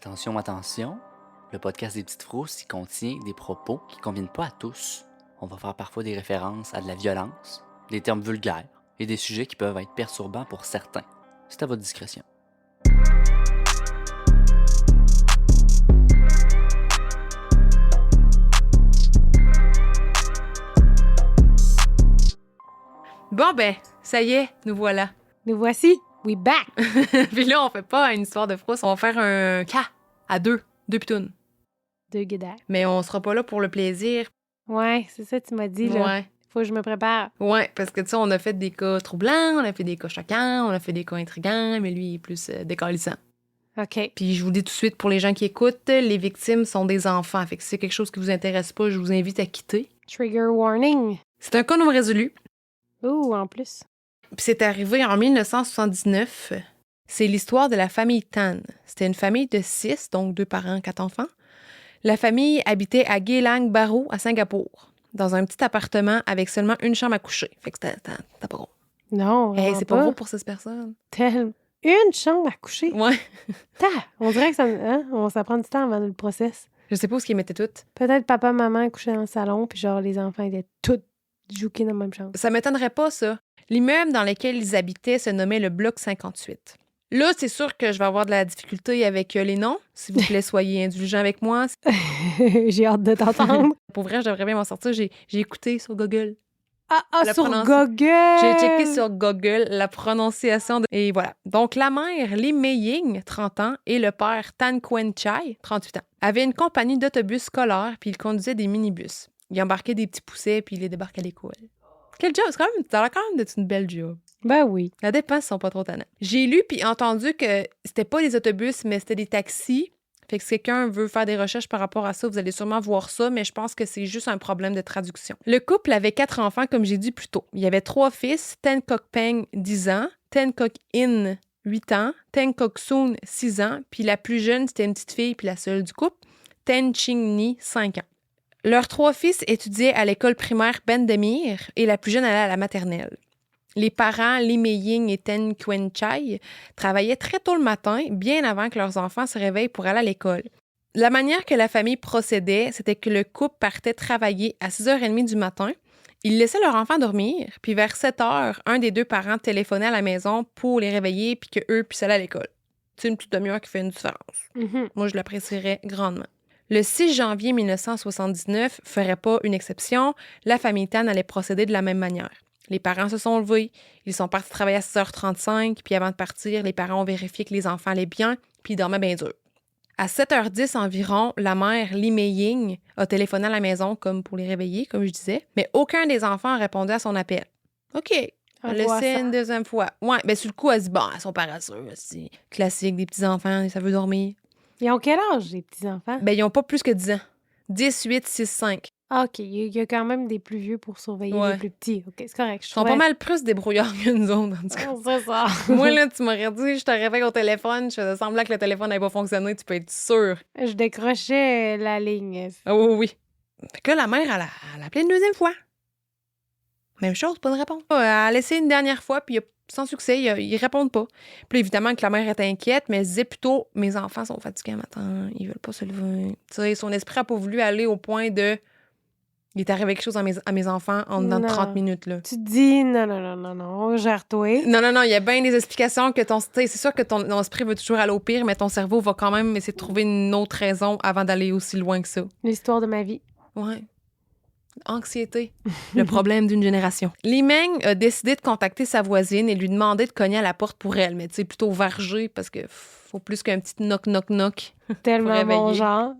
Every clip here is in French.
Attention, attention, le podcast des petites frousses, il contient des propos qui ne conviennent pas à tous. On va faire parfois des références à de la violence, des termes vulgaires et des sujets qui peuvent être perturbants pour certains. C'est à votre discrétion. Bon ben, ça y est, nous voilà. Nous voici, we back! Puis là, on fait pas une histoire de frousse, on va faire un cas à deux pitounes. Deux guédaires. Mais on sera pas là pour le plaisir. Ouais, c'est ça, tu m'as dit, là. Ouais. Faut que je me prépare. Ouais, parce que tu sais, on a fait des cas troublants, on a fait des cas choquants, on a fait des cas intrigants, mais lui, il est plus décalissant. OK. Puis je vous dis tout de suite, pour les gens qui écoutent, les victimes sont des enfants. Fait que si c'est quelque chose qui vous intéresse pas, je vous invite à quitter. Trigger warning. C'est un cas non résolu. Ouh, en plus. Puis c'est arrivé en 1979. C'est l'histoire de la famille Tan. C'était une famille de 6, donc 2 parents, 4 enfants. La famille habitait à Geylang Bahru, à Singapour, dans un petit appartement avec seulement une chambre à coucher. Fait que c'était pas gros. Non, Hey, vraiment c'est pas gros pour 6 personnes. Une chambre à coucher. Ouais. On dirait que ça prend du temps avant le process. Je sais pas où ils mettaient toutes. Peut-être papa, maman couchaient dans le salon, puis genre les enfants étaient tous joués dans la même chambre. Ça m'étonnerait pas, ça. L'immeuble dans lequel ils habitaient se nommait le Bloc 58. Là, c'est sûr que je vais avoir de la difficulté avec les noms. S'il vous plaît, soyez indulgents avec moi. J'ai hâte de t'entendre. Pour vrai, je devrais bien m'en sortir. J'ai écouté sur Google. La Sur prononci- Google! J'ai checké sur Google la prononciation. Et voilà. Donc, la mère, Lee Mei-ying, 30 ans, et le père Tan Kuen Chai, 38 ans, avaient une compagnie d'autobus scolaires, puis ils conduisaient des minibus. Ils embarquaient des petits poussets, puis ils les débarquaient à l'école. Quel job! Ça a l'air quand même d'être une belle job. Ben oui. La dépense, ils sont pas trop tannants. J'ai lu puis entendu que c'était pas des autobus, mais c'était des taxis. Fait que si quelqu'un veut faire des recherches par rapport à ça, vous allez sûrement voir ça, mais je pense que c'est juste un problème de traduction. Le couple avait 4 enfants, comme j'ai dit plus tôt. Il y avait 3 fils, Ten Kok Peng, 10 ans, Ten Kok In, 8 ans, Ten Kok Soon, 6 ans, puis la plus jeune, c'était une petite fille, puis la seule du couple, Ten Ching Ni, 5 ans. Leurs 3 fils étudiaient à l'école primaire Ben Demir et la plus jeune allait à la maternelle. Les parents, Lee Mei-ying et Ten Kuen Chai, travaillaient très tôt le matin, bien avant que leurs enfants se réveillent pour aller à l'école. La manière que la famille procédait, c'était que le couple partait travailler à 6h30 du matin. Ils laissaient leurs enfants dormir, puis vers 7h, un des 2 parents téléphonait à la maison pour les réveiller puis qu'eux puissent aller à l'école. C'est une petite demi-heure qui fait une différence. Mhm. Moi, je l'apprécierais grandement. Le 6 janvier 1979 ferait pas une exception. La famille Tan allait procéder de la même manière. Les parents se sont levés, ils sont partis travailler à 6h35, puis avant de partir, les parents ont vérifié que les enfants allaient bien, puis ils dormaient bien dur. À 7h10 environ, la mère Lee Mei-ying a téléphoné à la maison comme pour les réveiller, comme je disais, mais aucun des enfants a répondu à son appel. OK, Un le roi c'est sang. une deuxième fois. Ouais, ben sur le coup, elle dit, bon, elles sont paresseux, c'est classique des petits-enfants, ça veut dormir. Ils ont quel âge, les petits-enfants? Ben, ils n'ont pas plus que 10 ans. 10, 8, 6, 5. Ah, OK, il y a quand même des plus vieux pour surveiller Ouais. les plus petits. OK, c'est correct. Ils sont pas mal plus débrouillards que nous autres, en tout cas. C'est ça. Moi, là, tu m'aurais dit, je te réveille au téléphone, je faisais semblant que le téléphone n'avait pas fonctionné, tu peux être sûr. Je décrochais la ligne. Ah oui, oui. Fait que là, la mère, elle a appelé une deuxième fois. Même chose, pas de réponse. Elle a laissé une dernière fois, puis sans succès, ils répondent pas. Puis là, évidemment que la mère est inquiète, mais elle se disait plutôt, mes enfants sont fatigués matin, ils veulent pas se lever. Tu sais, son esprit n'a pas voulu aller au point de... Il est arrivé quelque chose à mes enfants en dedans de Non. 30 minutes, là. Tu te dis, non, gère-toi. Non, il y a bien des explications que c'est sûr que ton esprit veut toujours aller au pire, mais ton cerveau va quand même essayer de trouver une autre raison avant d'aller aussi loin que ça. L'histoire de ma vie. Ouais. Anxiété, le problème d'une génération. Lee Meng a décidé de contacter sa voisine et lui demander de cogner à la porte pour elle, mais tu sais, plutôt varger parce que faut plus qu'un petit knock-knock-knock. Tellement réveiller. mon genre.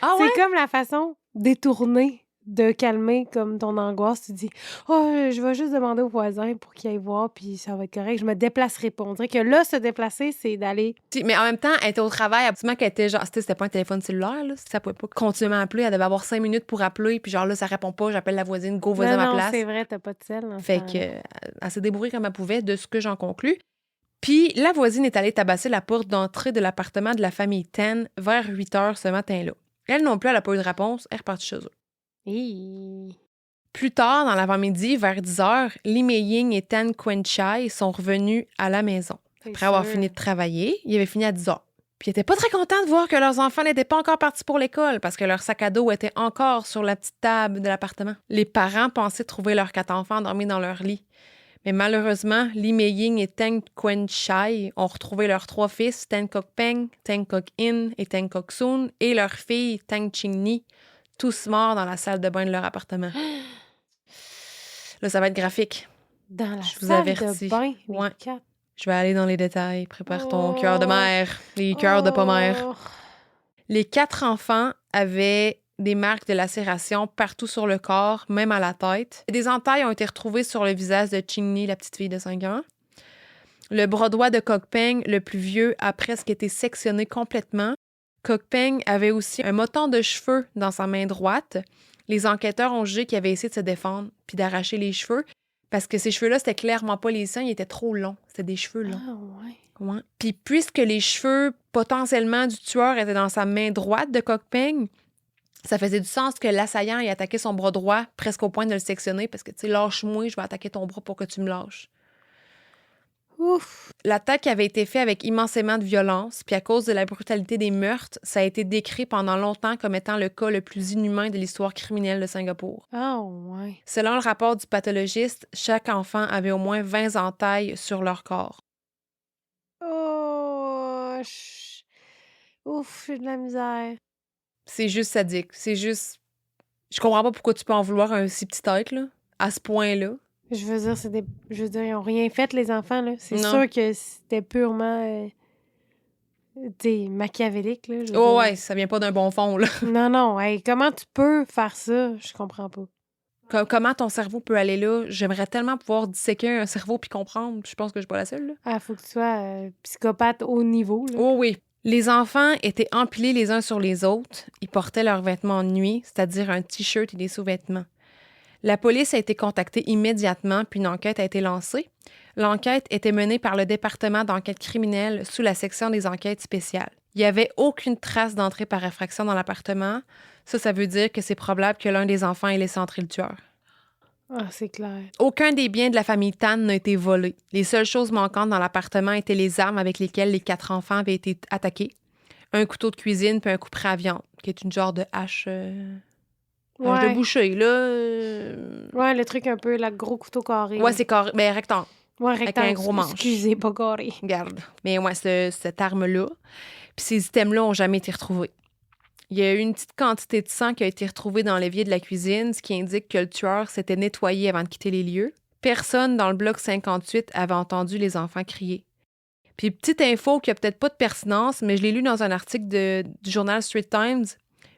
Ah C'est comme la façon détournée de calmer comme ton angoisse. Tu dis, oh, je vais juste demander au voisin pour qu'il aille voir, puis ça va être correct. Je me déplacerai pas. On dirait que là, se déplacer, c'est d'aller. Mais en même temps, elle était au travail, absolument qu'elle était genre, c'était pas un téléphone cellulaire, là. Ça pouvait pas continuellement appeler. Elle devait avoir 5 minutes pour appeler, puis genre là, ça répond pas, j'appelle la voisine, go, vas-y à ma Non, place. c'est vrai, t'as pas de sel. Fait que, elle s'est débrouillée comme elle pouvait, de ce que j'en conclus. Puis la voisine est allée tabasser la porte d'entrée de l'appartement de la famille Tan vers 8h ce matin-là. Elle non plus, elle n'a pas eu de réponse, elle est repartie chez eux. Hi. Plus tard, dans l'avant-midi, vers 10h, Lee Mei-ying et Tan Kuen Chai sont revenus à la maison. C'est Après avoir sûr. fini de travailler, ils avaient fini à 10h. Puis ils étaient pas très contents de voir que leurs enfants n'étaient pas encore partis pour l'école parce que leur sac à dos était encore sur la petite table de l'appartement. Les parents pensaient trouver leurs 4 enfants endormis dans leur lit. Mais malheureusement, Lee Mei-ying et Teng Quen-chai ont retrouvé leurs 3 fils, Teng Kok-peng, Teng Kok-in et Teng Kok-soon, et leur fille, Teng Ching-ni, tous morts dans la salle de bain de leur appartement. Là, ça va être graphique. Dans la Je vous salle avertis. de bain, les Ouais. 4. Je vais aller dans les détails. Prépare ton cœur de mère, les cœurs de pas mère. Oh. Les 4 enfants avaient des marques de lacération partout sur le corps, même à la tête. Des entailles ont été retrouvées sur le visage de Ching-ni, la petite fille de 5 ans. Le bras droit de Kok-peng, le plus vieux, a presque été sectionné complètement. Kok-peng avait aussi un moton de cheveux dans sa main droite. Les enquêteurs ont jugé qu'il avait essayé de se défendre puis d'arracher les cheveux parce que ces cheveux-là, c'était clairement pas les siens, ils étaient trop longs. C'était des cheveux longs. Ah, ouais. Ouais. Puis puisque les cheveux potentiellement du tueur étaient dans sa main droite de Kok-peng, ça faisait du sens que l'assaillant ait attaqué son bras droit presque au point de le sectionner parce que, tu sais, lâche-moi, je vais attaquer ton bras pour que tu me lâches. Ouf. L'attaque avait été faite avec immensément de violence, puis à cause de la brutalité des meurtres, ça a été décrit pendant longtemps comme étant le cas le plus inhumain de l'histoire criminelle de Singapour. Ah, ouais. Selon le rapport du pathologiste, chaque enfant avait au moins 20 entailles sur leur corps. Oh. Ouf, j'ai de la misère. C'est juste sadique. C'est juste... Je comprends pas pourquoi tu peux en vouloir un si petit être, là, à ce point-là. Je veux dire, je veux dire, ils ont rien fait, les enfants, là. C'est Non. sûr que c'était purement, tu sais, machiavélique, là. Je veux Oh dire. ouais, ça vient pas d'un bon fond, là. Non, non. Hey, comment tu peux faire ça? Je comprends pas. Comment ton cerveau peut aller là? J'aimerais tellement pouvoir disséquer un cerveau puis comprendre. Je pense que je suis pas la seule, là. Ah, faut que tu sois psychopathe haut niveau, là. Oh oui. Les enfants étaient empilés les uns sur les autres. Ils portaient leurs vêtements de nuit, c'est-à-dire un T-shirt et des sous-vêtements. La police a été contactée immédiatement, puis une enquête a été lancée. L'enquête était menée par le département d'enquête criminelle sous la section des enquêtes spéciales. Il n'y avait aucune trace d'entrée par effraction dans l'appartement. Ça veut dire que c'est probable que l'un des enfants ait laissé entrer le tueur. Ah, c'est clair. Aucun des biens de la famille Tan n'a été volé. Les seules choses manquantes dans l'appartement étaient les armes avec lesquelles les 4 enfants avaient été attaqués. Un couteau de cuisine puis un couperet à viande, qui est une genre de hache... hache de boucher, là. Ouais, le truc un peu, le gros couteau carré. Ouais, c'est carré. Ben, rectangle. Ouais, avec rectangle. un gros manche. Excusez, pas carré. Regarde. Mais ouais, cette arme-là. Puis ces items-là n'ont jamais été retrouvés. Il y a eu une petite quantité de sang qui a été retrouvée dans l'évier de la cuisine, ce qui indique que le tueur s'était nettoyé avant de quitter les lieux. Personne dans le bloc 58 avait entendu les enfants crier. Puis petite info qui a peut-être pas de pertinence, mais je l'ai lu dans un article du journal Straits Times,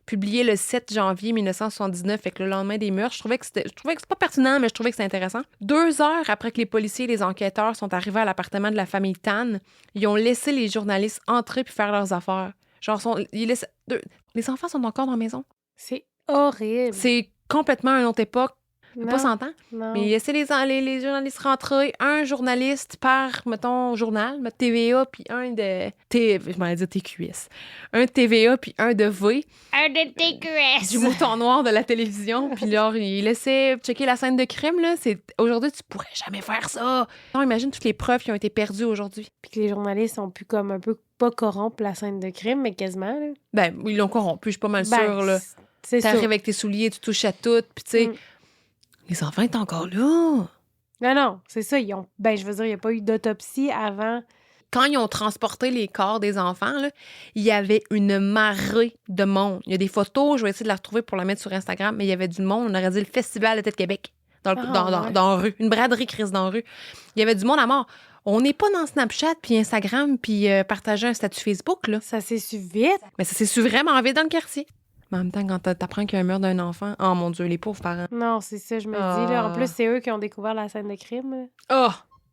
publié le 7 janvier 1979, fait que le lendemain des meurtres. Je trouvais que c'est pas pertinent, mais je trouvais que c'était intéressant. 2 heures après que les policiers et les enquêteurs sont arrivés à l'appartement de la famille Tan, ils ont laissé les journalistes entrer puis faire leurs affaires. Genre, les enfants sont encore dans la maison. C'est horrible. C'est complètement une autre époque. Non, Pas 100 ans. non. Mais laisser les journalistes rentrer, un journaliste par, mettons, journal, TVA, puis un de... je m'en ai dit TQS. Un de TVA, puis un de V. Un de TQS. Du mouton noir de la télévision. Puis là, il laissait checker la scène de crime, là. Aujourd'hui, tu pourrais jamais faire ça. Non, imagine toutes les preuves qui ont été perdues aujourd'hui. Puis que les journalistes ont pu comme un peu pas corrompre la scène de crime, mais quasiment, là. Ben, ils l'ont corrompu, je suis pas mal sûre, là. C'est ça. T'arrives avec tes souliers, tu touches à tout, puis tu sais... Les enfants étaient encore là. Non, non, c'est ça. Ben, je veux dire, il n'y a pas eu d'autopsie avant. Quand ils ont transporté les corps des enfants, là, il y avait une marée de monde. Il y a des photos, je vais essayer de la retrouver pour la mettre sur Instagram, mais il y avait du monde. On aurait dit le Festival de Québec dans la rue. Une braderie crise dans la rue. Il y avait du monde à mort. On n'est pas dans Snapchat, puis Instagram, puis partager un statut Facebook, là. Ça s'est su vite. Mais ça s'est su vraiment vite dans le quartier. Mais en même temps, quand t'apprends qu'il y a un meurtre d'un enfant, oh mon Dieu, les pauvres parents. Non, c'est ça, je me dis. Là. En plus, c'est eux qui ont découvert la scène de crime. Oh!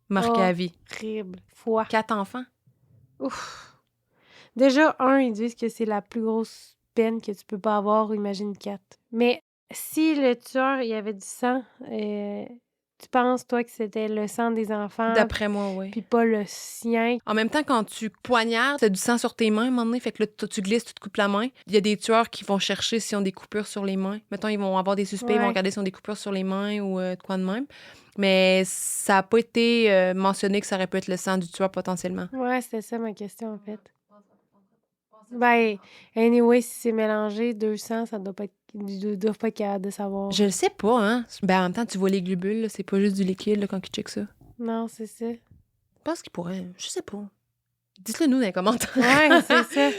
Marqué à vie. Horrible. Foi. 4 enfants. Ouf. Déjà, ils disent que c'est la plus grosse peine que tu peux pas avoir, imagine 4. Mais si le tueur, il y avait du sang, tu penses, toi, que c'était le sang des enfants? D'après moi, oui. Puis pas le sien. En même temps, quand tu poignardes, t'as du sang sur tes mains, à un moment donné, fait que là, tu glisses, tu te coupes la main. Il y a des tueurs qui vont chercher s'ils ont des coupures sur les mains. Mettons, ils vont avoir des suspects, ils vont regarder s'ils ont des coupures sur les mains ou de quoi de même. Mais ça n'a pas été mentionné que ça aurait pu être le sang du tueur potentiellement. Ouais, c'était ça ma question, en fait. Ben, anyway, si c'est mélangé, 200, ça doit pas être... Ils doivent pas être capables de savoir. Je le sais pas, hein. Ben, en même temps, tu vois les globules, là, c'est pas juste du liquide là, quand tu checkes ça. Non, c'est ça. Je pense qu'ils pourraient. Je sais pas. Dites-le nous dans les commentaires. Ouais, c'est ça.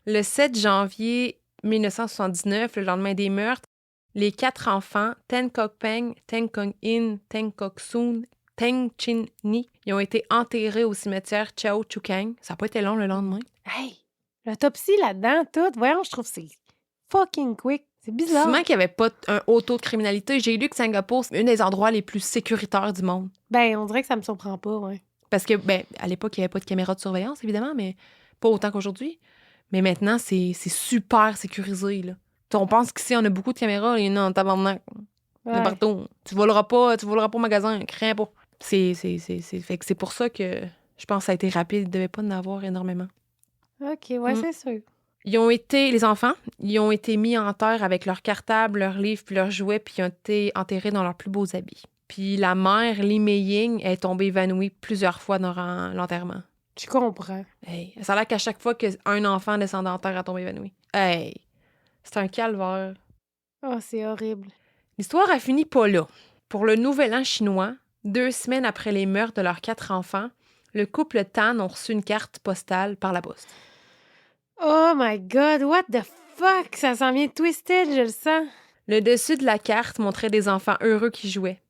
Le 7 janvier 1979, le lendemain des meurtres, les 4 enfants, Ten Kok Peng, Teng Kong In, Teng Kok Soon, Teng Chin Ni, ils ont été enterrés au cimetière Chao Chu Kang. Ça n'a pas été long le lendemain. Hey, l'autopsie là-dedans, tout. Voyons, je trouve que c'est fucking quick. C'est bizarre. Sûrement qu'il n'y avait pas un haut taux de criminalité. J'ai lu que Singapour, c'est un des endroits les plus sécuritaires du monde. Ben, on dirait que ça me surprend pas, ouais. Parce que, ben, à l'époque, il n'y avait pas de caméra de surveillance, évidemment, mais pas autant qu'aujourd'hui. Mais maintenant, c'est super sécurisé, là. On pense qu'ici, on a beaucoup de caméras, et non, tabarnak. De Ouais. partout. Tu voleras pas au magasin, crains pas. Fait que c'est pour ça que je pense que ça a été rapide. Il devait pas en avoir énormément. OK, ouais, c'est sûr. Les enfants, ils ont été mis en terre avec leurs cartables, leurs livres, puis leurs jouets, puis ils ont été enterrés dans leurs plus beaux habits. Puis la mère, Lee Mei-ying, est tombée évanouie plusieurs fois durant l'enterrement. Tu comprends. Hey, ça a l'air qu'à chaque fois qu'un enfant descendait en terre, elle tombait évanouie. Hey, c'est un calvaire. Oh, c'est horrible. L'histoire a fini pas là. Pour le Nouvel An chinois, 2 semaines après les meurtres de leurs 4 enfants, le couple Tan ont reçu une carte postale par la poste. Oh my God, what the fuck? Ça s'en vient twisted, je le sens. Le dessus de la carte montrait des enfants heureux qui jouaient.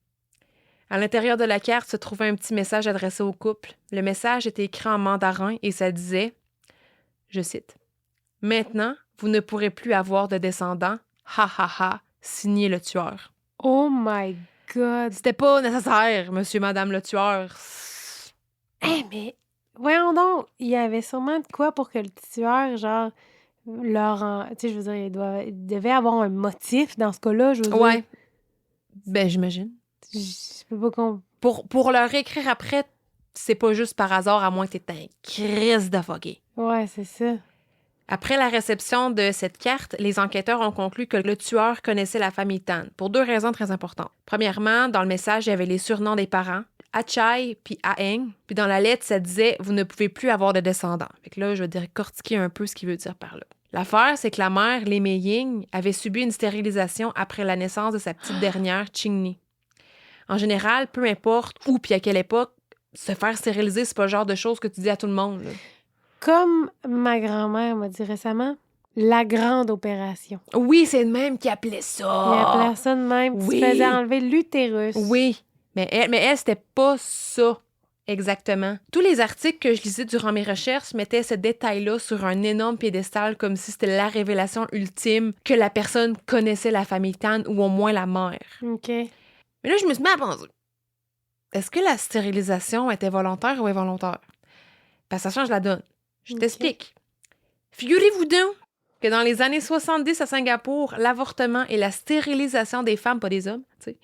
À l'intérieur de la carte se trouvait un petit message adressé au couple. Le message était écrit en mandarin et ça disait, je cite, « Maintenant, vous ne pourrez plus avoir de descendants. Ha ha ha, signé le tueur. » Oh my God. C'était pas nécessaire, monsieur, madame le tueur. Mais voyons donc, il y avait sûrement de quoi pour que le tueur, genre, tu sais, je veux dire, il devait avoir un motif dans ce cas-là, je veux dire. Ouais. Ben, j'imagine. Je peux pas comprendre. Pour leur écrire après, c'est pas juste par hasard, à moins que t'aies un crise de fucké. Ouais, c'est ça. Après la réception de cette carte, les enquêteurs ont conclu que le tueur connaissait la famille Tan, pour 2 raisons très importantes. Premièrement, dans le message, il y avait les surnoms des parents, Achai puis Aeng, puis dans la lettre, ça disait « Vous ne pouvez plus avoir de descendants ». Fait que là, je vais décortiquer un peu ce qu'il veut dire par là. L'affaire, c'est que la mère, Lee Mei-ying, avait subi une stérilisation après la naissance de sa petite dernière, Ching-ni. En général, peu importe où puis à quelle époque, se faire stériliser, c'est pas le genre de choses que tu dis à tout le monde, là. Comme ma grand-mère m'a dit récemment, la grande opération. Oui, c'est le même qui appelait Il ça. appelait ça de même. Tu Oui. te faisais enlever l'utérus. Oui, mais elle c'était pas ça exactement. Tous les articles que je lisais durant mes recherches mettaient ce détail-là sur un énorme piédestal comme si c'était la révélation ultime que la personne connaissait la famille Tan ou au moins la mère. OK. Mais là, je me suis mis à penser. Est-ce que la stérilisation était volontaire ou involontaire? Parce que ça change la donne. Je OK. t'explique. Figurez-vous donc que dans les années 70 à Singapour, l'avortement et la stérilisation des femmes, pas des hommes, tu sais,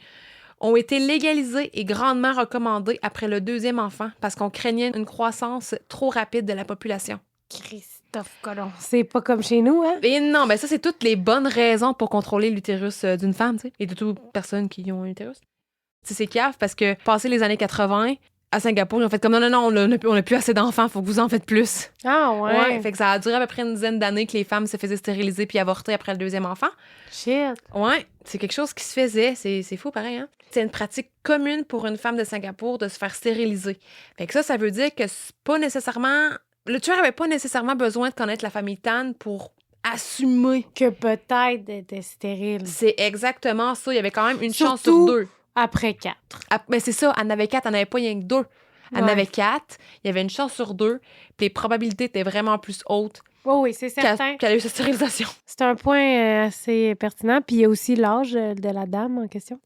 ont été légalisés et grandement recommandés après le 2e enfant parce qu'on craignait une croissance trop rapide de la population. Christophe Colomb. C'est pas comme chez nous, hein? Et non, ben ça, c'est toutes les bonnes raisons pour contrôler l'utérus d'une femme, tu sais, et de toute personne qui ont un utérus. Tu sais, c'est cave parce que, passé les années 80, à Singapour, ils ont fait comme non, on n'a plus assez d'enfants, faut que vous en faites plus. Ah ouais? Fait que ça a duré à peu près une dizaine d'années que les femmes se faisaient stériliser puis avorter après le 2e enfant. Shit. Ouais, c'est quelque chose qui se faisait. C'est fou, pareil, hein? C'est une pratique commune pour une femme de Singapour de se faire stériliser. Fait que ça veut dire que c'est pas nécessairement... Le tueur avait pas nécessairement besoin de connaître la famille Tan pour assumer. Que peut-être était stérile. C'est exactement ça. Il y avait quand même une chance Surtout sur 2. Après 4. Mais c'est ça, elle en avait 4, elle n'en avait pas rien que 2. Elle en Ouais. avait 4, il y avait une chance sur 2, puis les probabilités étaient vraiment plus hautes Oui, c'est certain. qu'elle ait eu cette stérilisation. C'est un point assez pertinent. Puis il y a aussi l'âge de la dame en question.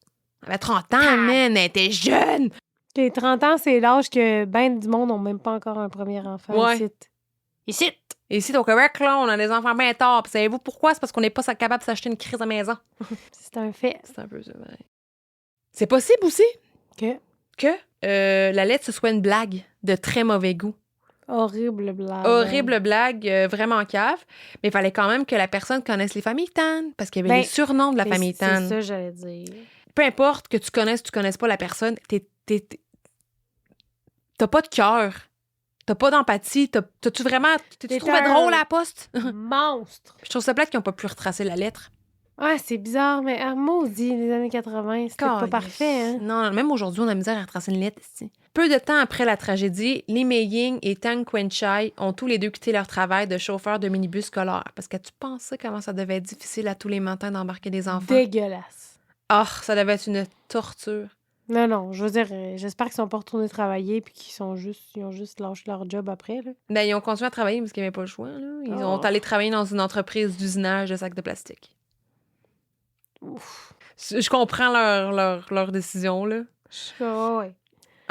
Elle avait 30 ans, man, elle était jeune! Les 30 ans, c'est l'âge que ben du monde n'ont même pas encore un premier enfant. Ouais. Ici. Et ici, au Québec, là, on a des enfants bien tard. Puis savez-vous pourquoi? C'est parce qu'on n'est pas capable de s'acheter une crise à maison. C'est un fait. C'est un peu ça, ouais. C'est possible aussi Que la lettre, ce soit une blague de très mauvais goût. horrible blague. Horrible blague, vraiment cave. Mais il fallait quand même que la personne connaisse les familles Tan, parce qu'il y avait Ben, les surnoms de la Mais famille Tan. C'est ça, j'allais dire. Peu importe que tu connaisses pas la personne, t'as pas de cœur. T'as pas d'empathie. T'as-tu vraiment... T'es-tu T'es trouvé un- drôle à la poste? Monstre! Je trouve ça plate qu'ils ont pas pu retracer la lettre. Ouais, c'est bizarre, mais maudit, les années 80, c'était pas Calisse. parfait, hein? Non, même aujourd'hui, on a la misère à retracer une lettre ici. Peu de temps après la tragédie, Lee Mei-ying et Tang Wen-chai ont tous les deux quitté leur travail de chauffeur de minibus scolaire. Parce que tu pensais comment ça devait être difficile à tous les matins d'embarquer des enfants? Dégueulasse. Ah, ça devait être une torture. Non, je veux dire, j'espère qu'ils sont pas retournés travailler puis ils ont juste lâché leur job après, là. Ben, ils ont continué à travailler parce qu'ils n'avaient pas le choix. Là. Ils ont Oh. allé travailler dans une entreprise d'usinage de sacs de plastique. Ouf. Je comprends leur décision, là. Ouais.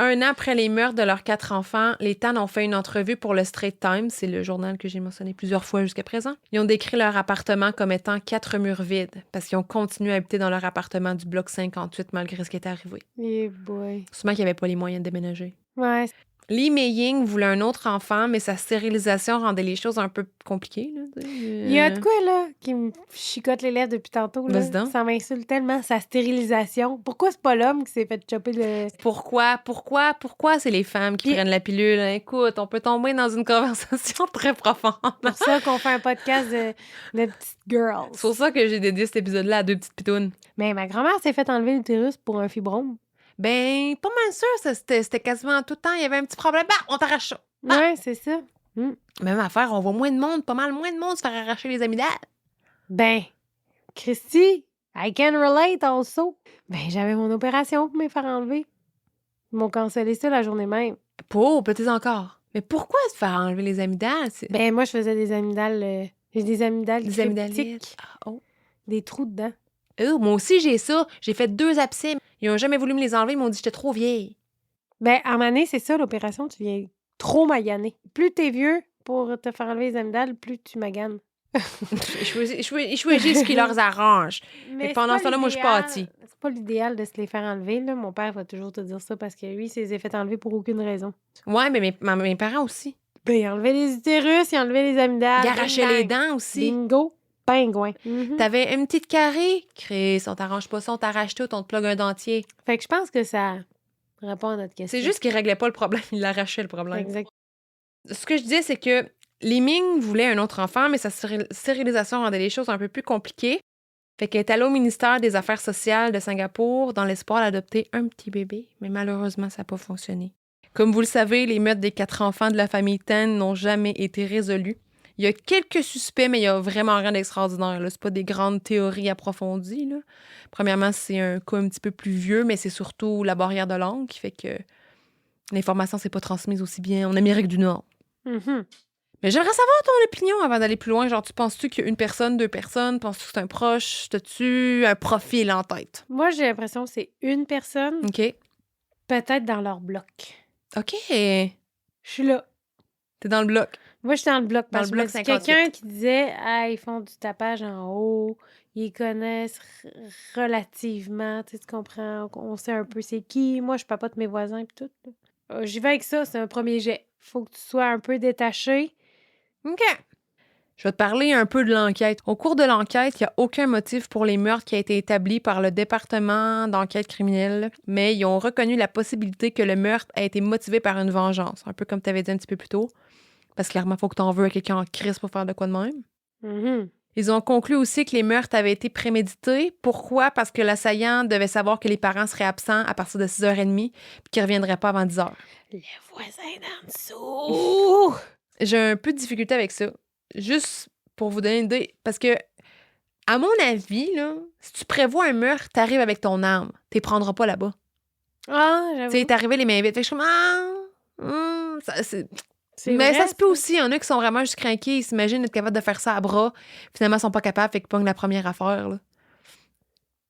1 an après les meurtres de leurs 4 enfants, les Tan ont fait une entrevue pour le Straits Times, c'est le journal que j'ai mentionné plusieurs fois jusqu'à présent. Ils ont décrit leur appartement comme étant 4 murs vides, parce qu'ils ont continué à habiter dans leur appartement du bloc 58 malgré ce qui était arrivé. Eh boy. Sûrement qu'ils n'avaient pas les moyens de déménager. Ouais. Lee Mei-ying voulait un autre enfant, mais sa stérilisation rendait les choses un peu compliquées. Là, Il y a de quoi, là, qui me chicote les lèvres depuis tantôt, là. Vas-y donc. Ça m'insulte tellement, sa stérilisation. Pourquoi c'est pas l'homme qui s'est fait chopper le... Pourquoi c'est les femmes qui Puis- prennent la pilule? Écoute, on peut tomber dans une conversation très profonde. pour ça qu'on fait un podcast de petites girls. C'est pour ça que j'ai dédié cet épisode-là à 2 petites pitounes. Mais ma grand-mère s'est fait enlever l'utérus pour un fibrome. Ben, pas mal sûr, ça, c'était quasiment tout le temps. Il y avait un petit problème. Bah, on t'arrache ça. Ouais, c'est ça. Même affaire, on voit moins de monde, pas mal moins de monde se faire arracher les amygdales. Ben, Christy, I can relate also. Ben, j'avais mon opération pour me faire enlever. Ils m'ont cancellé ça la journée même. Pour, peut-être encore. Mais pourquoi se faire enlever les amygdales? Ben, moi, je faisais des amygdales... j'ai des amygdales Des cryptiques. amygdalites. Ah, oh. Des trous dedans. Moi aussi, j'ai ça. J'ai fait 2 abcès. Ils ont jamais voulu me les enlever. Ils m'ont dit que j'étais trop vieille. Ben, en année, c'est ça, l'opération. Tu viens trop maganer. Plus t'es vieux pour te faire enlever les amygdales, plus tu maganes. Ils choisissent ce qui leur arrange. Mais pendant c'est ce temps-là, moi, je l'idéal. pâtis. C'est pas l'idéal de se les faire enlever, là. Mon père va toujours te dire ça parce que lui, il s'est fait enlever pour aucune raison. Ouais, mais mes parents aussi. Ben, il enlevait les utérus, il enlevait les amygdales. Ils arrachaient bing, les bang. dents aussi. Bingo, pingouin. T'avais une petite carré. Chris, on t'arrange pas ça, on t'arrache tout, on te plug un dentier. Fait que je pense que ça répond à notre question. C'est juste qu'ils réglaient pas le problème, ils l'arrachaient le problème. Exact. Ce que je disais, c'est que Lee Ming voulait un autre enfant, mais sa stérilisation rendait les choses un peu plus compliquées. Fait qu'elle est allée au ministère des Affaires sociales de Singapour dans l'espoir d'adopter un petit bébé, mais malheureusement, ça n'a pas fonctionné. Comme vous le savez, les meurtres des 4 enfants de la famille Tan n'ont jamais été résolus. Il y a quelques suspects, mais il y a vraiment rien d'extraordinaire. C'est pas des grandes théories approfondies. Là. Premièrement, c'est un cas un petit peu plus vieux, mais c'est surtout la barrière de langue qui fait que l'information s'est pas transmise aussi bien en Amérique du Nord. Mhm. Mais j'aimerais savoir ton opinion avant d'aller plus loin. Genre, tu penses-tu qu'il y a une personne, 2 personnes? Penses-tu que c'est un proche? T'as-tu un profil en tête? Moi, j'ai l'impression que c'est une personne, OK. peut-être dans leur bloc. OK. Je suis là. T'es dans le bloc. Moi, je suis dans le bloc. Dans Parce le bloc que c'est 58. quelqu'un qui disait « Ah, ils font du tapage en haut, ils connaissent relativement, tu comprends, on sait un peu c'est qui. Moi, je papote mes voisins et tout. » J'y vais avec ça, c'est un premier jet. Faut que tu sois un peu détaché. OK. Je vais te parler un peu de l'enquête. Au cours de l'enquête, il n'y a aucun motif pour les meurtres qui a été établi par le département d'enquête criminelle, mais ils ont reconnu la possibilité que le meurtre a été motivé par une vengeance, un peu comme tu avais dit un petit peu plus tôt. Parce que clairement, il faut que tu en veux à quelqu'un en crise pour faire de quoi de même. Mhm. Ils ont conclu aussi que les meurtres avaient été prémédités. Pourquoi? Parce que l'assaillant devait savoir que les parents seraient absents à partir de 6h30 puis qu'ils ne reviendraient pas avant 10h. Le voisin d'en dessous! J'ai un peu de difficulté avec ça. Juste pour vous donner une idée. Parce que, à mon avis, là, si tu prévois un meurtre, t'arrives avec ton arme. T'es prendras pas là-bas. Ah, Tu j'avoue. sais, t'es arrivé les mains vides. Fait que je suis comme, ça, c'est... C'est Mais vrai, ça se peut aussi. Il y en a qui sont vraiment juste craqués. Ils s'imaginent être capables de faire ça à bras. Finalement, ils sont pas capables. Fait qu'ils pognent la première affaire. Là.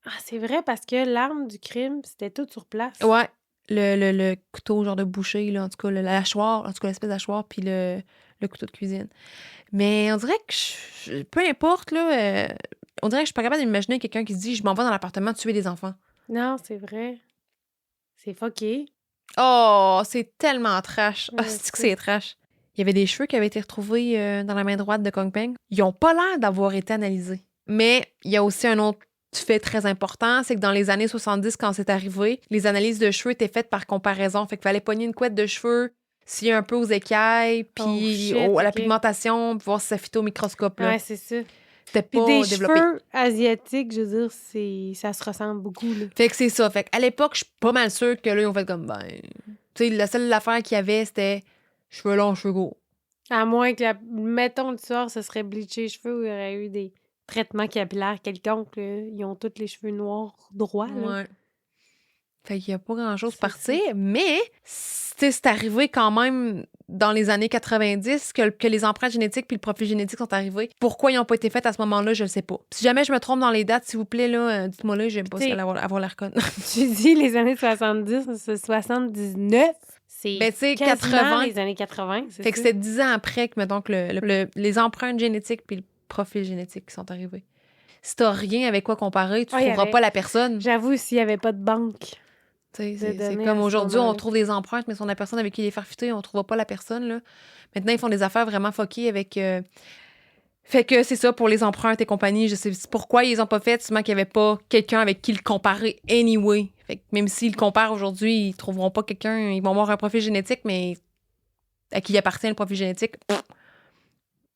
Ah, c'est vrai parce que l'arme du crime, c'était tout sur place. Ouais. Le couteau genre de boucher, là, en tout cas, la hachoir, en tout cas, l'espèce d'hachoir, puis le couteau de cuisine. Mais on dirait que, peu importe, là, on dirait que je suis pas capable d'imaginer quelqu'un qui se dit « Je m'en vais dans l'appartement tuer des enfants. Non, c'est vrai. C'est fucké. » Oh, c'est tellement trash. Ah, Ouais, c'est que c'est- c'est trash. Il y avait des cheveux qui avaient été retrouvés dans la main droite de Kong Peng. Ils ont pas l'air d'avoir été analysés. Mais il y a aussi un autre fait très important, c'est que dans les années 70, quand c'est arrivé, les analyses de cheveux étaient faites par comparaison. Fait qu'il fallait pogner une couette de cheveux, s'il y a un peu aux écailles, puis shit, à la ok. pigmentation, puis voir si ça fit au microscope. Là. Ouais, c'est ça. C'était Puis pas des développé. cheveux asiatiques, je veux dire, ça se ressemble beaucoup, là. Fait que c'est ça. Fait qu'à l'époque, je suis pas mal sûre que là, ils ont fait comme, ben... Tu sais, la seule affaire qu'il y avait, c'était cheveux longs, cheveux courts. À moins que, mettons, le soir, ce serait bleaché les cheveux ou il y aurait eu des traitements capillaires quelconques, là. Ils ont tous les cheveux noirs droits, là. Ouais. Fait qu'il y a pas grand-chose C'est parti, mais c'est arrivé quand même dans les années 90 que les empreintes génétiques puis le profil génétique sont arrivés. Pourquoi ils n'ont pas été faits à ce moment-là, je le sais pas. Si jamais je me trompe dans les dates, s'il vous plaît, là, dites-moi là, j'aime pas T'sais, avoir l'air conne. Tu dis les années 70, c'est 79. C'est Ben, tu sais, quasiment 80. les années 80, c'est Fait que ça? c'est 10 ans après que, mettons, que les empreintes génétiques puis le profil génétique sont arrivés. Si t'as rien avec quoi comparer, tu Ah, il y trouveras avait- pas la personne. J'avoue, s'il n'y avait pas de banque. C'est de données comme à ce aujourd'hui, on moment-là. trouve des empreintes, mais si on a la personne avec qui les faire fitter, on trouvera pas la personne. Là. Maintenant, ils font des affaires vraiment fuckées avec... Fait que c'est ça pour les empreintes et compagnie. Je sais pourquoi ils les ont pas fait, sûrement qu'il y avait pas quelqu'un avec qui le comparer anyway. Fait que même s'ils le comparent aujourd'hui, ils trouveront pas quelqu'un... Ils vont avoir un profil génétique, mais à qui appartient le profil génétique... pff.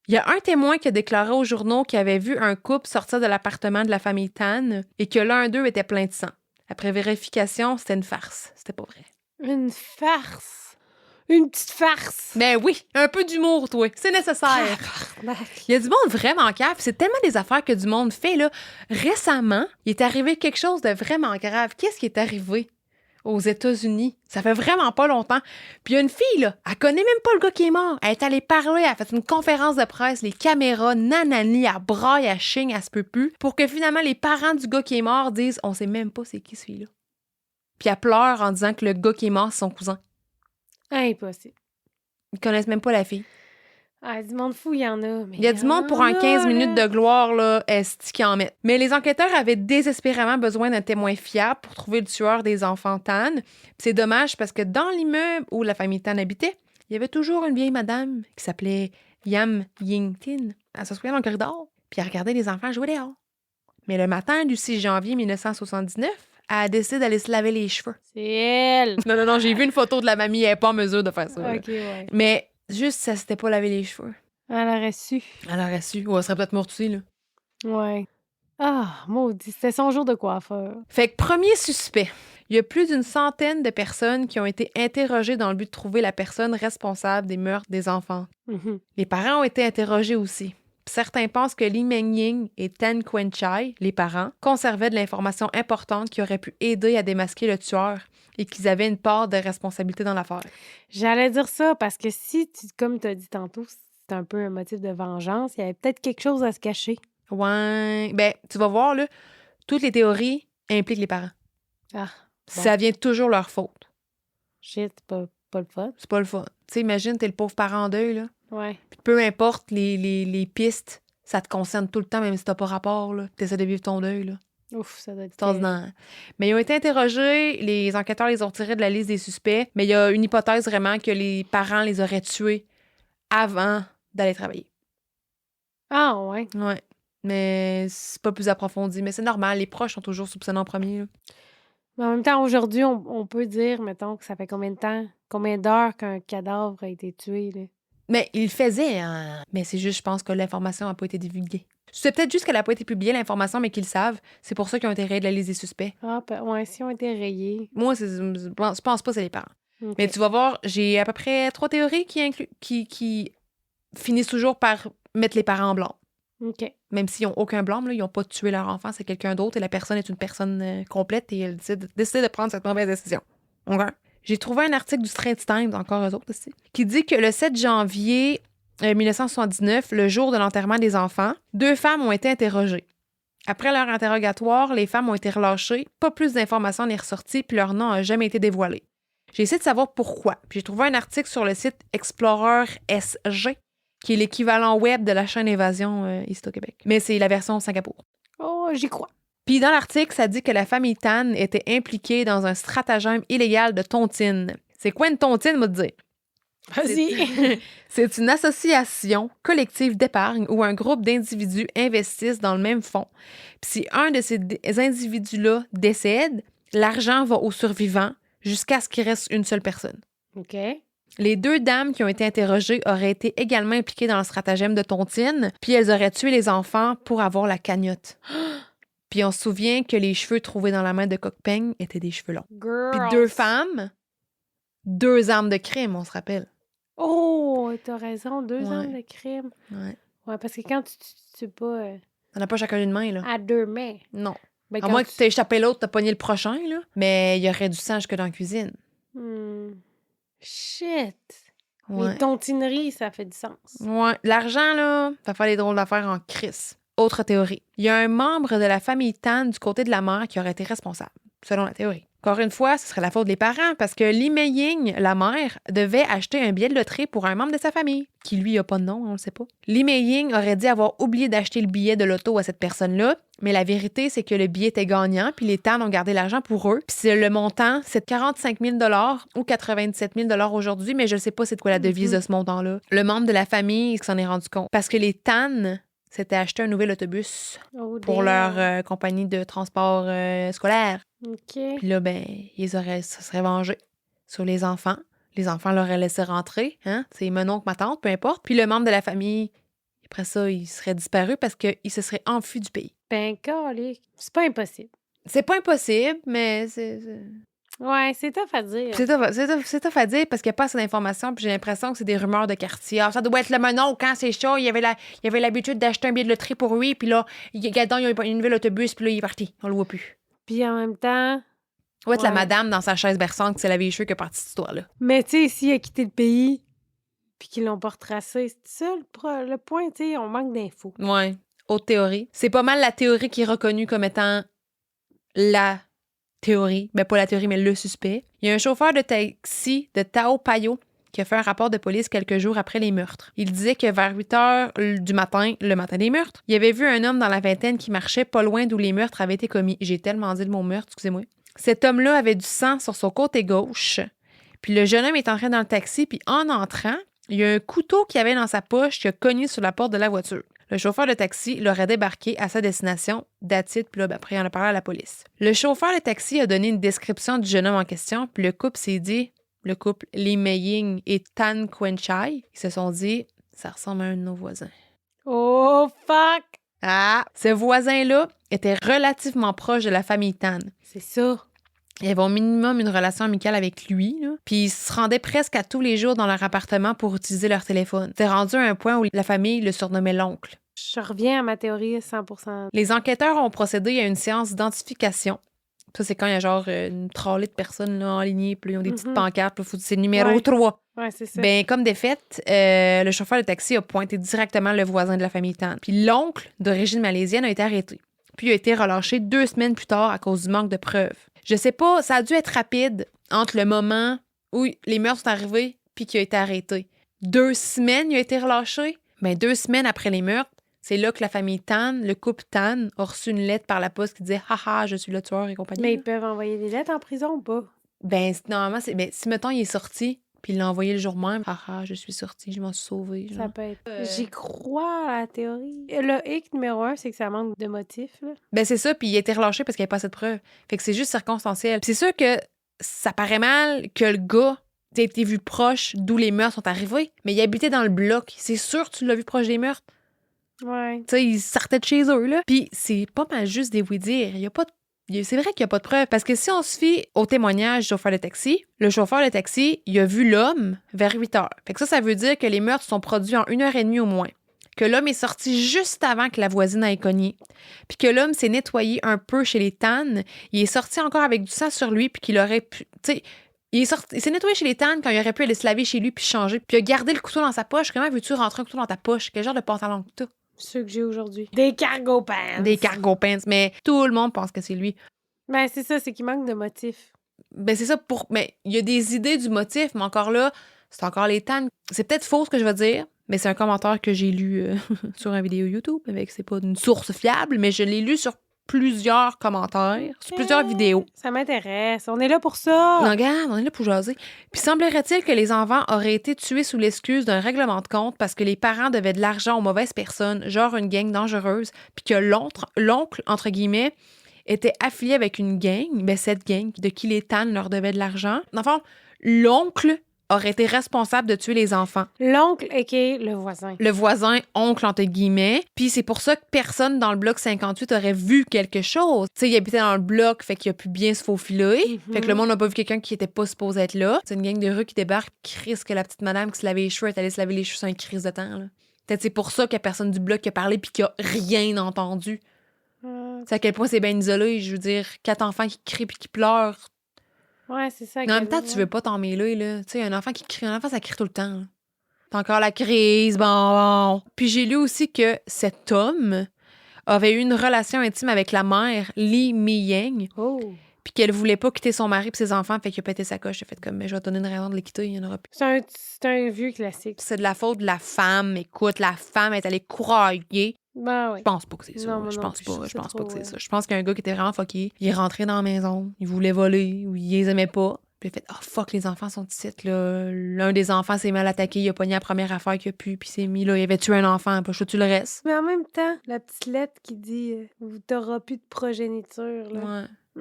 Il y a un témoin qui a déclaré aux journaux qu'il avait vu un couple sortir de l'appartement de la famille Tan et que l'un d'eux était plein de sang. Après vérification, c'était une farce. C'était pas vrai. Une farce. Une petite farce. Ben oui, un peu d'humour, toi. C'est nécessaire. Il y a du monde vraiment cave. C'est tellement des affaires que du monde fait, là. Récemment, il est arrivé quelque chose de vraiment grave. Qu'est-ce qui est arrivé aux États-Unis? Ça fait vraiment pas longtemps. Puis il y a une fille, là, elle connaît même pas le gars qui est mort. Elle est allée parler, elle a fait une conférence de presse, les caméras, nanani, elle braille, elle chigne, elle se peut plus, pour que finalement les parents du gars qui est mort disent « On sait même pas c'est qui celui-là. » Puis elle pleure en disant que le gars qui est mort, c'est son cousin. Impossible. Ils connaissent même pas la fille. Ah, du monde fou, il y en a. Mais Il y a du monde pour un 15 minutes de gloire, là, est-ce qu'ils en mettent. Mais les enquêteurs avaient désespérément besoin d'un témoin fiable pour trouver le tueur des enfants Tan. Puis c'est dommage parce que dans l'immeuble où la famille Tan habitait, il y avait toujours une vieille madame qui s'appelait Yam Ying Tin. Elle s'assoyait dans le corridor, puis elle regardait les enfants jouer dehors. Mais le matin du 6 janvier 1979, elle a décidé d'aller se laver les cheveux. C'est elle. Non, j'ai vu une photo de la mamie, elle n'est pas en mesure de faire ça. là. OK, ouais. Mais juste, ça s'était pas lavé les cheveux. Elle aurait su. Elle aurait su. Ou elle serait peut-être morte aussi, là. Ouais. Ah, maudit. C'était son jour de coiffeur. Fait que premier suspect. Il y a plus d'une centaine de personnes qui ont été interrogées dans le but de trouver la personne responsable des meurtres des enfants. Mhm. Les parents ont été interrogés aussi. Certains pensent que Li Mengying et Tan Quanchai, les parents, conservaient de l'information importante qui aurait pu aider à démasquer le tueur et qu'ils avaient une part de responsabilité dans l'affaire. J'allais dire ça parce que si, comme tu as dit tantôt, c'est un peu un motif de vengeance, il y avait peut-être quelque chose à se cacher. Ouais. Ben, tu vas voir, là, toutes les théories impliquent les parents. Ah, bon. Ça vient toujours leur faute. Shit, pas le fun. C'est pas le fun. Tu sais, imagine, t'es le pauvre parent en deuil, là. Ouais. Puis peu importe les pistes, ça te concerne tout le temps, même si t'as pas rapport, là. T'essaies de vivre ton deuil, là. Ouf, ça doit être... C'est ordinaire. Mais ils ont été interrogés, les enquêteurs les ont retirés de la liste des suspects, mais il y a une hypothèse vraiment que les parents les auraient tués avant d'aller travailler. Ah, ouais. Ouais. Mais c'est pas plus approfondi. Mais c'est normal, les proches sont toujours soupçonnés en premier, là. Mais en même temps, aujourd'hui, on peut dire, mettons, que ça fait combien de temps, combien d'heures qu'un cadavre a été tué, là? Mais ils le faisaient, hein. Mais c'est juste, je pense que l'information n'a pas été divulguée. C'est peut-être juste qu'elle n'a pas été publiée, l'information, mais qu'ils le savent. C'est pour ça qu'ils ont été rayés de la liste des suspects. Ah, ouais, si on était rayés. Moi, je pense pas que c'est les parents. OK. Mais tu vas voir, j'ai à peu près 3 théories qui finissent toujours par mettre les parents en blâme. OK. Même s'ils n'ont aucun blâme, là, ils n'ont pas tué leur enfant, c'est quelqu'un d'autre et la personne est une personne complète et elle décide de prendre cette mauvaise décision. OK? J'ai trouvé un article du Straits Times, encore eux autres aussi, qui dit que le 7 janvier 1979, le jour de l'enterrement des enfants, 2 femmes ont été interrogées. Après leur interrogatoire, les femmes ont été relâchées, pas plus d'informations n'est ressorti, puis leur nom n'a jamais été dévoilé. J'ai essayé de savoir pourquoi, puis j'ai trouvé un article sur le site Explorer SG, qui est l'équivalent web de la chaîne Évasion ici au Québec. Mais c'est la version Singapour. Oh, j'y crois. Puis dans l'article, ça dit que la famille Tan était impliquée dans un stratagème illégal de tontine. C'est quoi une tontine, moi, te dire? Vas-y. C'est une association collective d'épargne où un groupe d'individus investissent dans le même fonds. Puis si un de ces individus-là décède, l'argent va aux survivants jusqu'à ce qu'il reste une seule personne. OK. Les 2 dames qui ont été interrogées auraient été également impliquées dans le stratagème de tontine, puis elles auraient tué les enfants pour avoir la cagnotte. Puis on se souvient que les cheveux trouvés dans la main de Cockpeng étaient des cheveux longs. Puis 2 femmes, 2 armes de crime, on se rappelle. Oh, t'as raison, 2 Ouais. armes de crime. Ouais. Ouais, parce que quand tu tues pas On n'a pas chacun une main, là. à 2 mains, Non. ben À quand moins que tu aies échappé l'autre, t'as pogné le prochain, là. Mais il y aurait du sang jusque dans la cuisine. Shit! Ouais. Les tontineries, ça fait du sens. Ouais. L'argent, là, ça fait des drôles d'affaires en crise. Autre théorie. Il y a un membre de la famille Tan du côté de la mère qui aurait été responsable, selon la théorie. Encore une fois, ce serait la faute des parents parce que Lee Mei-ying, la mère, devait acheter un billet de loterie pour un membre de sa famille, qui lui a pas de nom, on le sait pas. Lee Mei-ying aurait dit avoir oublié d'acheter le billet de loto à cette personne-là, mais la vérité, c'est que le billet était gagnant, puis les Tan ont gardé l'argent pour eux. Puis le montant, c'est 45 000 ou 97 000 aujourd'hui, mais je sais pas c'est quoi la devise de ce montant-là. Le membre de la famille s'en est rendu compte parce que les Tan s'étaient acheté un nouvel autobus pour leur compagnie de transport scolaire. OK. Puis là, ben, ça serait vengé sur les enfants. Les enfants l'auraient laissé rentrer, hein? C'est mon oncle, ma tante, peu importe. Puis le membre de la famille, après ça, il serait disparu parce qu'il se serait enfui du pays. Ben, calique. C'est pas impossible. C'est pas impossible, mais c'est Ouais, c'est tough à dire. tough à dire parce qu'il n'y a pas assez d'informations. Puis j'ai l'impression que c'est des rumeurs de quartier. Ah, ça doit être le monon quand c'est chaud. Il avait l'habitude d'acheter un billet de loterie pour lui. Puis là, il y a un nouvel autobus. Puis là, il est parti. On le voit plus. Puis en même temps... Ouais, la madame dans sa chaise berçante qui s'est lavé les cheveux qui est partie cette histoire-là. Mais tu sais, s'il a quitté le pays puis qu'ils l'ont pas retracé, c'est ça le point, tu sais, on manque d'infos. Ouais. Autre théorie. C'est pas mal la théorie qui est reconnue comme étant la théorie. Ben, pas la théorie, mais le suspect. Il y a un chauffeur de taxi de Tao Payo qui a fait un rapport de police quelques jours après les meurtres. Il disait que vers 8 heures du matin, le matin des meurtres, il avait vu un homme dans la vingtaine qui marchait pas loin d'où les meurtres avaient été commis. J'ai tellement dit le mot meurtre, excusez-moi. Cet homme-là avait du sang sur son côté gauche. Puis le jeune homme est entré dans le taxi, puis en entrant, il y a un couteau qu'il avait dans sa poche qui a cogné sur la porte de la voiture. Le chauffeur de taxi l'aurait débarqué à sa destination, d'attitude, puis là, après, il en a parlé à la police. Le chauffeur de taxi a donné une description du jeune homme en question, puis le couple s'est dit, le couple Lee Mei-ying et Tan Quanchai, ils se sont dit, ça ressemble à un de nos voisins. Oh, fuck! Ah! Ce voisin-là était relativement proche de la famille Tan. C'est ça. Ils avaient au minimum une relation amicale avec lui, là. Puis ils se rendaient presque à tous les jours dans leur appartement pour utiliser leur téléphone. C'était rendu à un point où la famille le surnommait l'oncle. Je reviens à ma théorie 100%. Les enquêteurs ont procédé à une séance d'identification. Ça, c'est quand il y a genre une trolley de personnes là, enlignées, puis ils ont des petites pancartes, puis c'est le numéro 3. Ouais, c'est ça. Ben, comme des faits, le chauffeur de taxi a pointé directement le voisin de la famille Tan. Puis l'oncle, d'origine malaisienne, a été arrêté. Puis il a été relâché 2 semaines plus tard à cause du manque de preuves. Je sais pas, ça a dû être rapide entre le moment où les meurtres sont arrivés puis qu'il a été arrêté. 2 semaines, il a été relâché. Ben, 2 semaines après les meurtres, c'est là que la famille Tan, le couple Tan, a reçu une lettre par la poste qui disait « Haha, je suis le tueur et compagnie. » Mais ils peuvent envoyer des lettres en prison ou pas? Ben, normalement, si, mettons, il est sorti, puis il l'a envoyé le jour même, « Haha, je suis sorti, je m'en suis sauvé. » Ça peut être... J'y crois à la théorie. Le hic numéro 1, c'est que ça manque de motifs, là. Ben, c'est ça, puis il a été relâché parce qu'il n'y avait pas assez de preuves. Fait que c'est juste circonstanciel. Puis c'est sûr que ça paraît mal que le gars ait été vu proche d'où les meurtres sont arrivés, mais il habitait dans le bloc. C'est sûr que tu l'as vu proche des meurtres. Ouais. Tu sais, ils sortaient de chez eux, là. Puis c'est pas mal juste des oui-dire. Il y a pas c'est vrai qu'il n'y a pas de preuves. Parce que si on se fie au témoignage du chauffeur de taxi, le chauffeur de taxi, il a vu l'homme vers 8 heures. Fait que ça veut dire que les meurtres sont produits en 1h30 au moins. Que l'homme est sorti juste avant que la voisine aille cogné. Puis que l'homme s'est nettoyé un peu chez les Tan. Il est sorti encore avec du sang sur lui, puis qu'il aurait pu... Tu sais, il s'est nettoyé chez les Tan quand il aurait pu aller se laver chez lui puis changer. Puis il a gardé le couteau dans sa poche. Comment veux-tu rentrer un couteau dans ta poche? Quel genre de pantalon que t'as? Ceux que j'ai aujourd'hui. Des cargo pants. Des cargo pants. Mais tout le monde pense que c'est lui. Ben, c'est ça, c'est qu'il manque de motifs. Ben, c'est ça mais il y a des idées du motif, mais encore là, c'est encore les Tan. C'est peut-être faux ce que je veux dire, mais c'est un commentaire que j'ai lu sur une vidéo YouTube. C'est pas une source fiable, mais je l'ai lu sur plusieurs commentaires, sur plusieurs vidéos. Ça m'intéresse. On est là pour ça. Non, regarde, on est là pour jaser. Puis semblerait-il que les enfants auraient été tués sous l'excuse d'un règlement de compte parce que les parents devaient de l'argent aux mauvaises personnes, genre une gang dangereuse, puis que l'oncle, entre guillemets, était affilié avec une gang, ben cette gang de qui les Tan leur devait de l'argent. Dans le fond, l'oncle aurait été responsable de tuer les enfants. L'oncle, a.k.a. le voisin. Le voisin, oncle, entre guillemets. Puis c'est pour ça que personne dans le bloc 58 aurait vu quelque chose. Tu sais, il habitait dans le bloc, fait qu'il a pu bien se faufiler. Fait que le monde n'a pas vu quelqu'un qui était pas supposé être là. C'est une gang de rue qui débarque, crise que la petite madame qui se lavait les cheveux est allée se laver les cheveux sur une crise de temps, là. Peut-être c'est pour ça qu'il y a personne du bloc qui a parlé puis qui a rien entendu. C'est à quel point c'est bien isolé. Je veux dire, 4 enfants qui crient puis qui pleurent. Ouais, c'est ça. Mais en même temps, tu veux pas t'en mêler, là. Tu sais, un enfant qui crie, un enfant, ça crie tout le temps, là. T'as encore la crise, bon. Puis j'ai lu aussi que cet homme avait eu une relation intime avec la mère, Lee Mi-Yang, Oh. puis qu'elle voulait pas quitter son mari et ses enfants, fait qu'il a pété sa coche. Il a fait comme, mais je vais te donner une raison de les quitter, il y en aura plus. C'est un vieux classique. C'est de la faute de la femme. Écoute, la femme est allée courailler. Ben oui. Je pense pas que c'est ça. Non, moi Je non pense plus, pas. je Je pense sais pas trop, que c'est ouais. ça. Je pense qu'il y a un gars qui était vraiment fucké. Il est rentré dans la maison. Il voulait voler ou il les aimait pas. Puis il a fait, oh fuck, les enfants sont ici, là. L'un des enfants s'est mal attaqué. Il a pogné la première affaire qu'il a pu. Puis il s'est mis là. Il avait tué un enfant. Pas chaud, tu le restes. Mais en même temps, la petite lettre qui dit t'auras plus de progéniture, là. Ouais. Je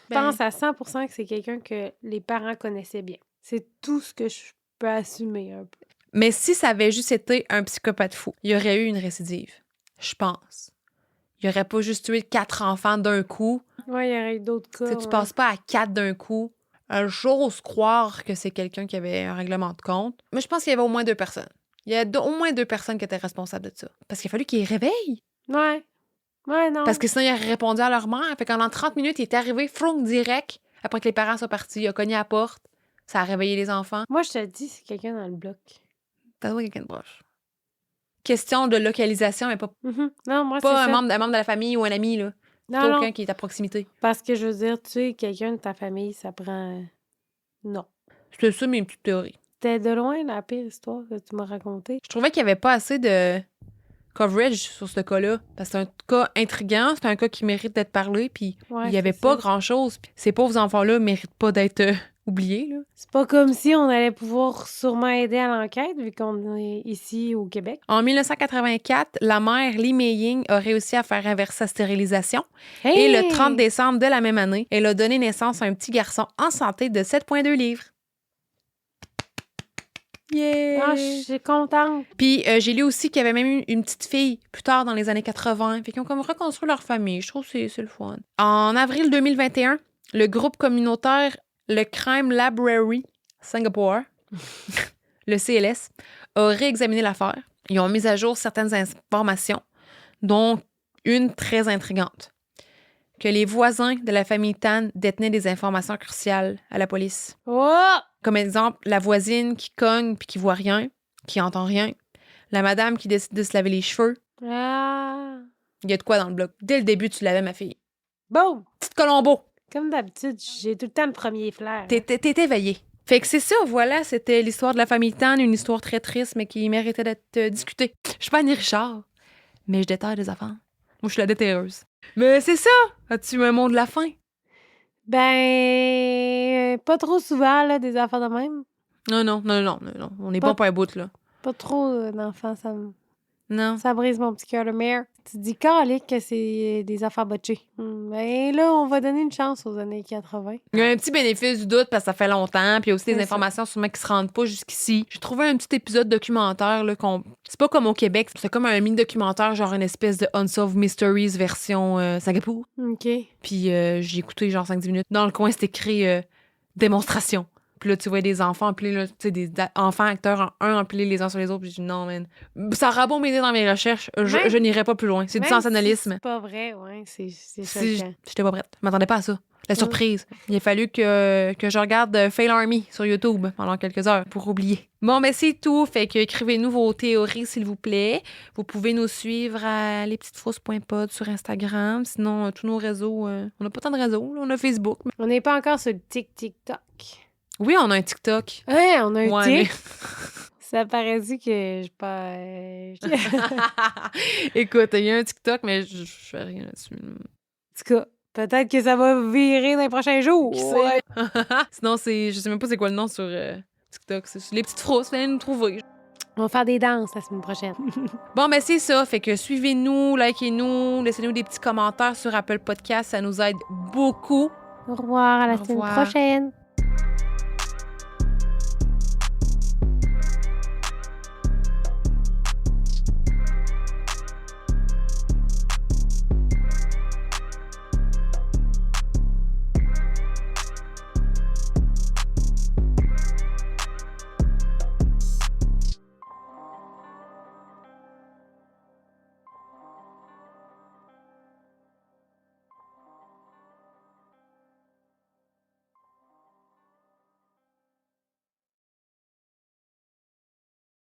Ben- pense à 100% que c'est quelqu'un que les parents connaissaient bien. C'est tout ce que je peux assumer un peu. Mais si ça avait juste été un psychopathe fou, il y aurait eu une récidive. Je pense. Il aurait pas juste tué 4 enfants d'un coup. Ouais, il y aurait eu d'autres cas. Tu sais, tu ouais. passes pas à 4 d'un coup. J'ose croire que c'est quelqu'un qui avait un règlement de compte. Mais je pense qu'il y avait au moins 2 personnes. Il y a au moins 2 personnes qui étaient responsables de ça. Parce qu'il a fallu qu'ils les réveillent. Ouais. Ouais, non. Parce que sinon, ils auraient répondu à leur mère. Fait qu'en 30 minutes, il est arrivé, front direct, après que les parents soient partis. Il a cogné à la porte. Ça a réveillé les enfants. Moi, je te dis, c'est quelqu'un dans le bloc. T'as trouvé quelqu'un de proche. Question de localisation, mais pas Non, moi, c'est pas un ça. membre de la famille ou un ami, là. Non, Pas non. aucun qui est à proximité. Parce que je veux dire, tu sais, quelqu'un de ta famille, ça prend... Non. C'est ça mes petites théories. C'était de loin la pire histoire que tu m'as racontée. Je trouvais qu'il n'y avait pas assez de coverage sur ce cas-là. Parce que c'est un cas intriguant, c'est un cas qui mérite d'être parlé, puis Ouais, il n'y avait c'est pas ça. grand-chose. Puis ces pauvres enfants-là méritent pas d'être oubliés, là. C'est pas comme si on allait pouvoir sûrement aider à l'enquête, vu qu'on est ici au Québec. En 1984, la mère Lee Mei-Ying a réussi à faire inverser sa stérilisation. Hey! Et le 30 décembre de la même année, elle a donné naissance à un petit garçon en santé de 7,2 livres. Yeah! Ah, je suis contente. Puis j'ai lu aussi qu'il y avait même eu une petite fille plus tard dans les années 80. Fait qu'ils ont comme reconstruit leur famille. Je trouve que c'est le fun. En avril 2021, le groupe communautaire Le Crime Library Singapore, le CLS, a réexaminé l'affaire. Ils ont mis à jour certaines informations, dont une très intrigante. Que les voisins de la famille Tan détenaient des informations cruciales à la police. Oh! Comme exemple, la voisine qui cogne puis qui voit rien, qui entend rien. La madame qui décide de se laver les cheveux. Ah! Il y a de quoi dans le bloc. Dès le début, tu l'avais, ma fille. Boum! Petite Colombo, Comme d'habitude, j'ai tout le temps le premier flair. t'es éveillée. Fait que c'est ça, voilà, c'était l'histoire de la famille Tan, une histoire très triste, mais qui méritait d'être discutée. Je suis pas Annie Richard, mais je déterre des affaires. Moi, je suis la déterreuse. Mais c'est ça! As-tu un mot de la fin? Ben, pas trop souvent, là, des affaires de même. Non. On est Pas- bon pour un bout, là. Pas trop d'enfants, Non. ça brise mon petit cœur de mère. Tu te dis, calique, que c'est des affaires botchées. Ben là, on va donner une chance aux années 80. Il y a un petit bénéfice du doute parce que ça fait longtemps, puis il y a aussi des C'est ça. informations sûrement qui se rendent pas jusqu'ici. J'ai trouvé un petit épisode documentaire, là, c'est pas comme au Québec, c'est comme un mini-documentaire, genre une espèce de Unsolved Mysteries version Singapour. OK. Puis j'ai écouté genre 5-10 minutes. Dans le coin, c'est écrit démonstration. Puis là, tu vois des enfants empilés, là, tu sais, des enfants acteurs empilés les uns sur les autres. Puis je dis non, man. Ça aura beau m'aider dans mes recherches, je n'irai pas plus loin. C'est du Même si sensationnalisme. c'est pas vrai, ouais, c'est Si choquant. j'étais pas prête. Je m'attendais pas à ça. La surprise. Il a fallu que je regarde Fail Army sur YouTube pendant quelques heures pour oublier. Bon, ben c'est tout. Fait que écrivez-nous vos théories, s'il vous plaît. Vous pouvez nous suivre à lespetitesfrousses.pod sur Instagram. Sinon, tous nos réseaux, on n'a pas tant de réseaux. Là. On a Facebook. On n'est pas encore sur le TikTok. Oui, on a un TikTok. Hein, on a un Ouais, tic. Ça paraît-tu que je pas... Écoute, il y a un TikTok, mais je fais rien là-dessus. En tout cas, peut-être que ça va virer dans les prochains jours. Qui sait? Sinon, je sais même pas c'est quoi le nom sur TikTok. C'est les petites frousses, venez nous trouver. On va faire des danses la semaine prochaine. Bon, ben c'est ça. Fait que suivez-nous, likez-nous, laissez-nous des petits commentaires sur Apple Podcast. Ça nous aide beaucoup. Au revoir, à la Au semaine revoir. prochaine.